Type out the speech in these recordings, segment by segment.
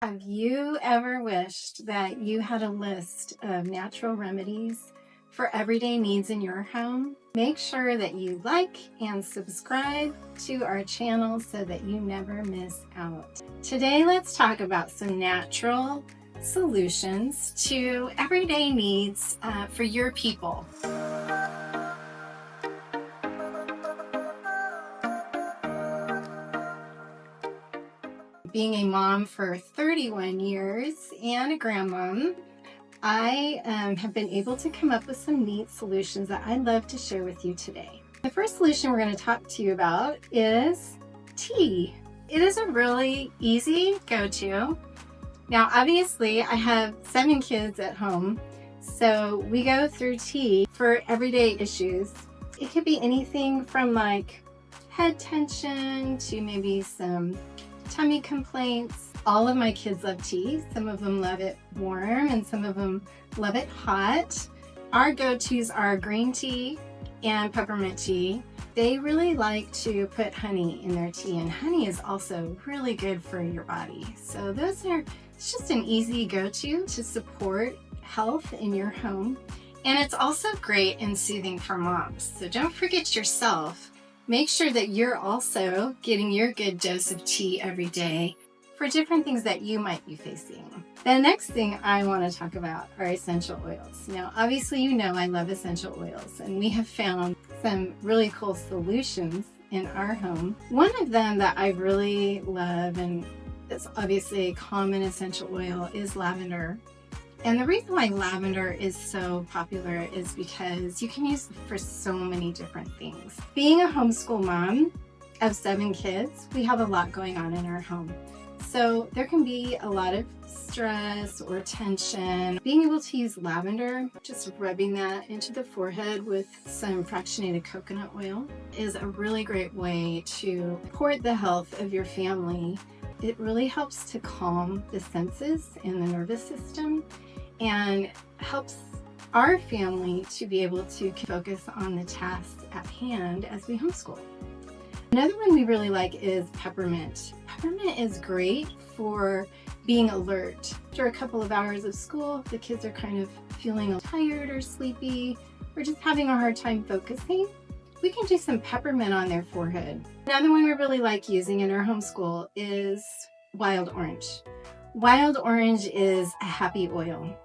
Have you ever wished that you had a list of natural remedies for everyday needs in your home? Make sure that you like and subscribe to our channel so that you never miss out. Today, let's talk about some natural solutions to everyday needs for your people. Being a mom for 31 years and a grandmom, I have been able to come up with some neat solutions that I'd love to share with you today. The first solution we're going to talk to you about is tea. It is a really easy go-to. Now, obviously, I have 7 kids at home, so we go through tea for everyday issues. It could be anything from like head tension to maybe some tummy complaints. All of my kids love tea. Some of them love it warm and some of them love it hot. Our go-tos are green tea and peppermint tea. They really like to put honey in their tea, and honey is also really good for your body. So it's just an easy go-to to support health in your home. And it's also great and soothing for moms. So don't forget yourself. Make sure that you're also getting your good dose of tea every day for different things that you might be facing. The next thing I want to talk about are essential oils. Now, obviously, you know I love essential oils, and we have found some really cool solutions in our home. One of them that I really love, and it's obviously a common essential oil, is lavender. And the reason why lavender is so popular is because you can use it for so many different things. Being a homeschool mom of 7 kids, we have a lot going on in our home. So there can be a lot of stress or tension. Being able to use lavender, just rubbing that into the forehead with some fractionated coconut oil, is a really great way to support the health of your family. It really helps to calm the senses and the nervous system and helps our family to be able to focus on the tasks at hand as we homeschool. Another one we really like is peppermint. Peppermint is great for being alert. After a couple of hours of school, the kids are kind of feeling tired or sleepy or just having a hard time focusing. We can do some peppermint on their forehead. Another one we really like using in our homeschool is wild orange. Wild orange is a happy oil.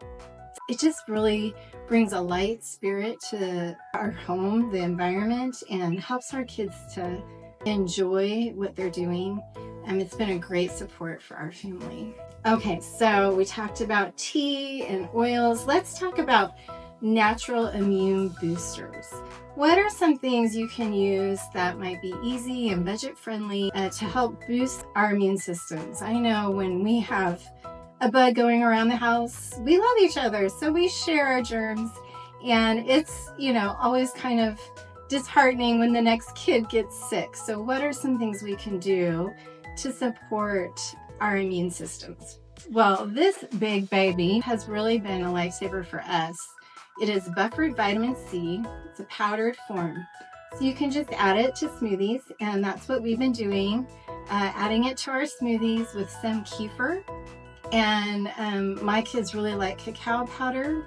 It just really brings a light spirit to our home, the environment, and helps our kids to enjoy what they're doing. It's been a great support for our family. Okay, so we talked about tea and oils. Let's talk about natural immune boosters. What are some things you can use that might be easy and budget friendly to help boost our immune systems? I know when we have a bug going around the house, we love each other, so we share our germs, and it's, always kind of disheartening when the next kid gets sick. So what are some things we can do to support our immune systems? Well, this big baby has really been a lifesaver for us. It is buffered vitamin C. It's a powdered form. So you can just add it to smoothies, and that's what we've been doing, adding it to our smoothies with some kefir. And my kids really like cacao powder,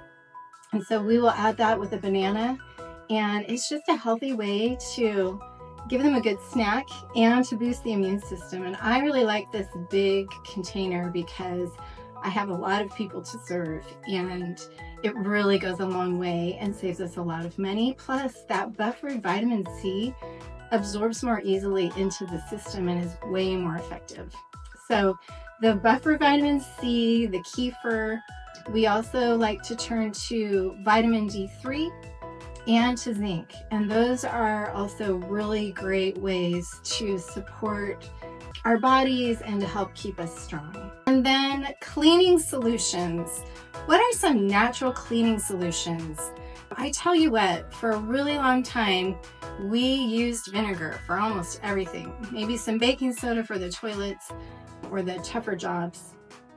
and so we will add that with a banana, and it's just a healthy way to give them a good snack and to boost the immune system. And I really like this big container because I have a lot of people to serve, and it really goes a long way and saves us a lot of money. Plus, that buffered vitamin C absorbs more easily into the system and is way more effective. So the buffer vitamin C, the kefir. We also like to turn to vitamin D3 and to zinc. And those are also really great ways to support our bodies and to help keep us strong. And then cleaning solutions. What are some natural cleaning solutions? I tell you what, for a really long time, we used vinegar for almost everything. Maybe some baking soda for the toilets or the tougher jobs.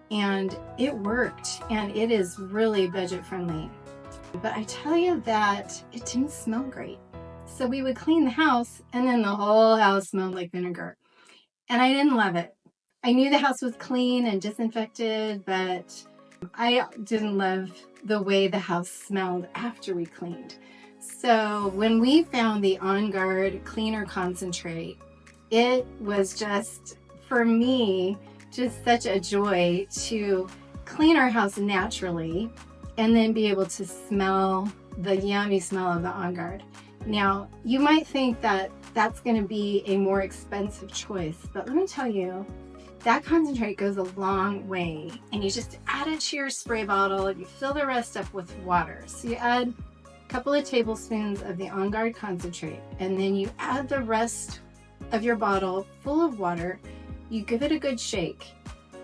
And it worked, and it is really budget friendly. But I tell you that it didn't smell great. So we would clean the house, and then the whole house smelled like vinegar. And I didn't love it. I knew the house was clean and disinfected, but I didn't love the way the house smelled after we cleaned. So when we found the On Guard Cleaner Concentrate, it was just, for me, just such a joy to clean our house naturally and then be able to smell the yummy smell of the On Guard. Now, you might think that that's going to be a more expensive choice, but let me tell you, that concentrate goes a long way, and you just add it to your spray bottle and you fill the rest up with water. So you add a couple of tablespoons of the On Guard concentrate, and then you add the rest of your bottle full of water. You give it a good shake,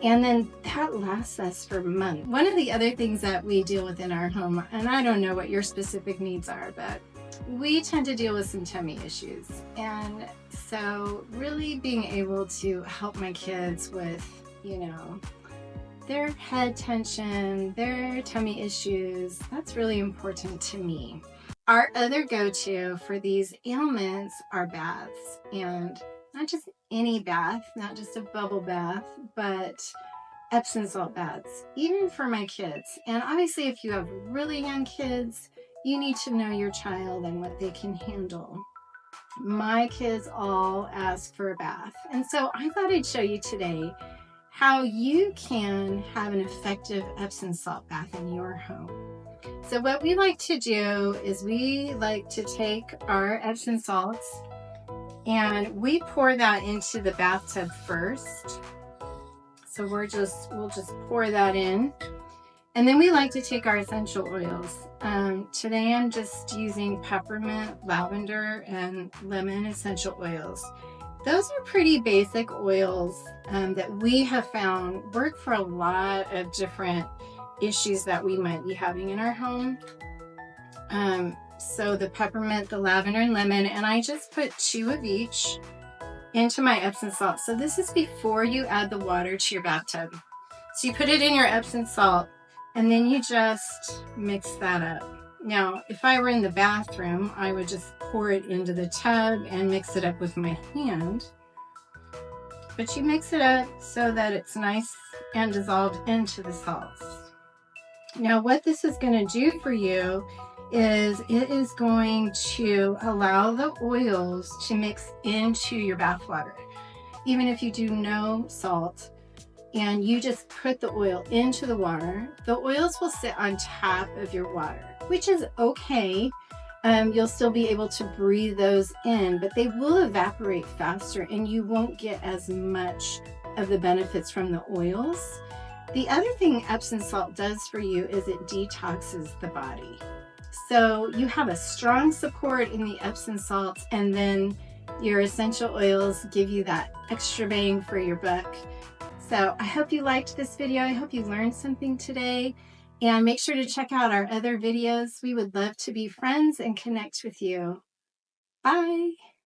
and then that lasts us for months. One of the other things that we deal with in our home, and I don't know what your specific needs are, but we tend to deal with some tummy issues. And so really being able to help my kids with, their head tension, their tummy issues, that's really important to me. Our other go-to for these ailments are baths, and not just any bath, not just a bubble bath, but Epsom salt baths, even for my kids. And obviously if you have really young kids, you need to know your child and what they can handle. My kids all ask for a bath, and so I thought I'd show you today how you can have an effective Epsom salt bath in your home. So what we like to do is we like to take our Epsom salts and we pour that into the bathtub first. So we'll just pour that in. And then we like to take our essential oils. Today I'm just using peppermint, lavender, and lemon essential oils. Those are pretty basic oils that we have found work for a lot of different issues that we might be having in our home. So the peppermint, the lavender, and lemon, and I just put 2 of each into my Epsom salt. So this is before you add the water to your bathtub. So you put it in your Epsom salt, and then you just mix that up. Now, if I were in the bathroom, I would just pour it into the tub and mix it up with my hand. But you mix it up so that it's nice and dissolved into the salts. Now, what this is going to do for you is it is going to allow the oils to mix into your bath water. Even if you do no salt, and you just put the oil into the water, the oils will sit on top of your water, which is okay. You'll still be able to breathe those in, but they will evaporate faster and you won't get as much of the benefits from the oils. The other thing Epsom salt does for you is it detoxes the body. So you have a strong support in the Epsom salts, and then your essential oils give you that extra bang for your buck. So I hope you liked this video. I hope you learned something today, and make sure to check out our other videos. We would love to be friends and connect with you. Bye.